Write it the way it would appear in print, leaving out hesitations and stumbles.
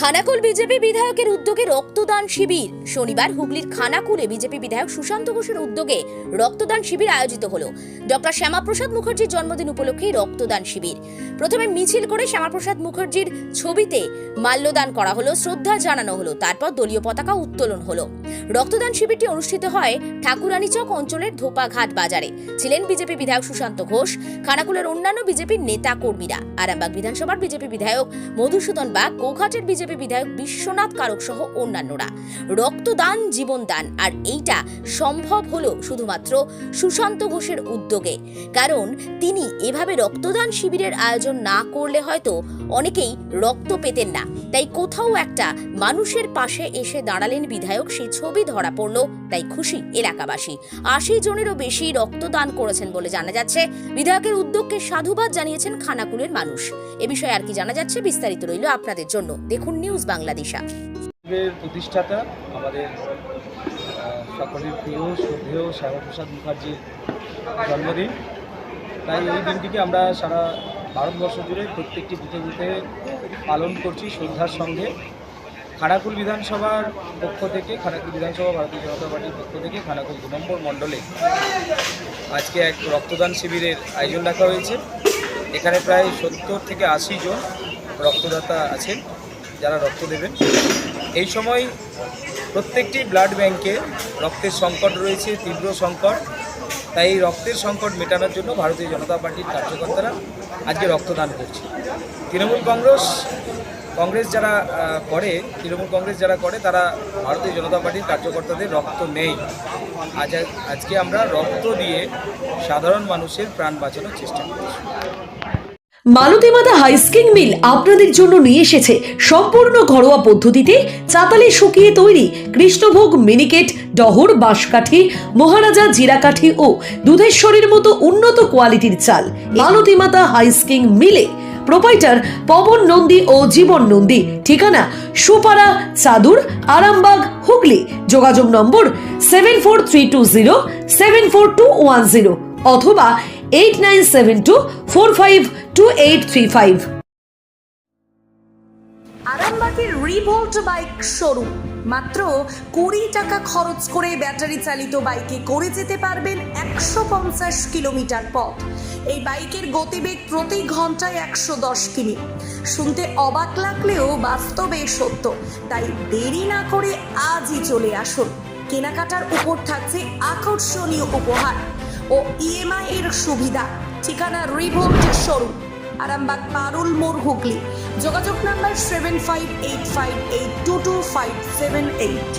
Khanakul BJP বিধায়কের উদ্যোগে রক্তদান শিবির। শনিবার হুগলির খানাকুলে বিজেপি বিধায়ক সুশান্ত ঘোষের উদ্যোগে রক্তদান শিবির আয়োজিত হলো। ডক্টর শ্যামাপ্রসাদ মুখার্জির জন্মদিন উপলক্ষে রক্তদান শিবির। প্রথমে মিছিল করে শ্যামাপ্রসাদ মুখার্জির ছবিতে মাল্যদান করা হলো, শ্রদ্ধা জানানো হলো, তারপর দলীয় পতাকা উত্তোলন হলো। রক্তদান শিবিরটি অনুষ্ঠিত হয় ঠাকুরানীচক অঞ্চলের ধোপাঘাট বাজারে। ছিলেন বিজেপি বিধায়ক সুশান্ত ঘোষ, খানাকুলের অন্যান্য বিজেপির নেতা কর্মীরা, আরামবাগ বিধানসভার বিজেপি বিধায়ক মধুসূদন বাগ, গোঘাটের বিজেপি বিধায়ক বিশ্বনাথ কারক সহ অন্যান্যরা। রক্তদান জীবনদান, আর এইটা সম্ভব হলো শুধুমাত্র সুশান্ত ঘোষের উদ্যোগে। কারণ তিনি এভাবে রক্তদান শিবিরের আয়োজন না করলে হয়তো অনেকেই রক্ত পেতেন না। তাই কোথাও একটা মানুষের পাশে এসে দাঁড়ালেন বিধায়ক, সেই ছবি ধরা পড়ল। তাই খুশি এলাকাবাসী। 80 জনেরও বেশি রক্তদান করেছেন বলে জানা যাচ্ছে। বিধায়কের উদ্যোগকে সাধুবাদ জানিয়েছেন খানাকুলের মানুষ। এ বিষয়ে আর কি জানা যাচ্ছে বিস্তারিত রইল আপনাদের জন্য। দেখুন নিউজ বাংলাদেশা। প্রতিষ্ঠাতা আমাদের সকলের প্রিয় শ্রদ্ধেয় শ্যামাপ্রসাদ মুখার্জির জন্মদিন। তাই এই দিনটিকে আমরা সারা ভারতবর্ষ জুড়ে প্রত্যেকটি বুথে বুথে পালন করছি শ্রদ্ধার সঙ্গে। খানাকুল বিধানসভার পক্ষ থেকে, খানাকুল বিধানসভা ভারতীয় জনতা পার্টির পক্ষ থেকে খানাকুল 2 নম্বর মণ্ডলে আজকে এক রক্তদান শিবিরের আয়োজন রাখা হয়েছে। এখানে প্রায় 70 থেকে 80 জন রক্তদাতা আছেন যারা রক্ত দেবেন। এই সময় প্রত্যেকটি ব্লাড ব্যাংকে রক্তের সংকট রয়েছে, তীব্র সংকট। তাই এই রক্তের সংকট মেটানোর জন্য ভারতীয় জনতা পার্টির কার্যকর্তারা আজকে রক্তদান করছে। তৃণমূল কংগ্রেস যারা করে তারা ভারতীয় জনতা পার্টির কার্যকর্তাদের রক্ত নেই। আজকে আমরা রক্ত দিয়ে সাধারণ মানুষের প্রাণ বাঁচানোর চেষ্টা করছি। মালতী মাতা হাইস্কিং মিল আপনাদের জন্য নিয়ে এসেছে সম্পূর্ণ ঘরোয়া পদ্ধতিতে চাতালে শুকিয়ে তৈরি কৃষ্ণভোগ মিনিকেট, ডহর, বাঁশকাঠি, মহারাজা জিরাকাঠি ও দুধেশ্বরীর মতো উন্নত কোয়ালিটির চাল। মালতী মাতা হাইস্কিং মিলে প্রোপাইটার পবন নন্দী ও জীবন নন্দী। ঠিকানা সুপারা, চাদুর, আরামবাগ, হুগলি। যোগাযোগ নম্বর 7432074210 অথবা 8972452835। আরামবাগের রিভোল্ট বাইক শোরুম। মাত্র 20 টাকা খরচ করে ব্যাটারি চালিত বাইকে করে যেতে পারবেন 150 কিলোমিটার পথ। এই বাইকের গতিবেগ প্রতি ঘন্টায় 110 কিমি। শুনতে অবাক লাগলেও বাস্তবে সত্য। তাই দেরি না করে আজই চলে আসুন। কেনাকাটার উপর থাকছে আকর্ষণীয় উপহার ও ইএমআই এর সুবিধা। ঠিকানা রিভোল্ট শোরুম, আরামবাগ পারুল মোড়, হুগলি। যোগাযোগ নাম্বার 7585822578।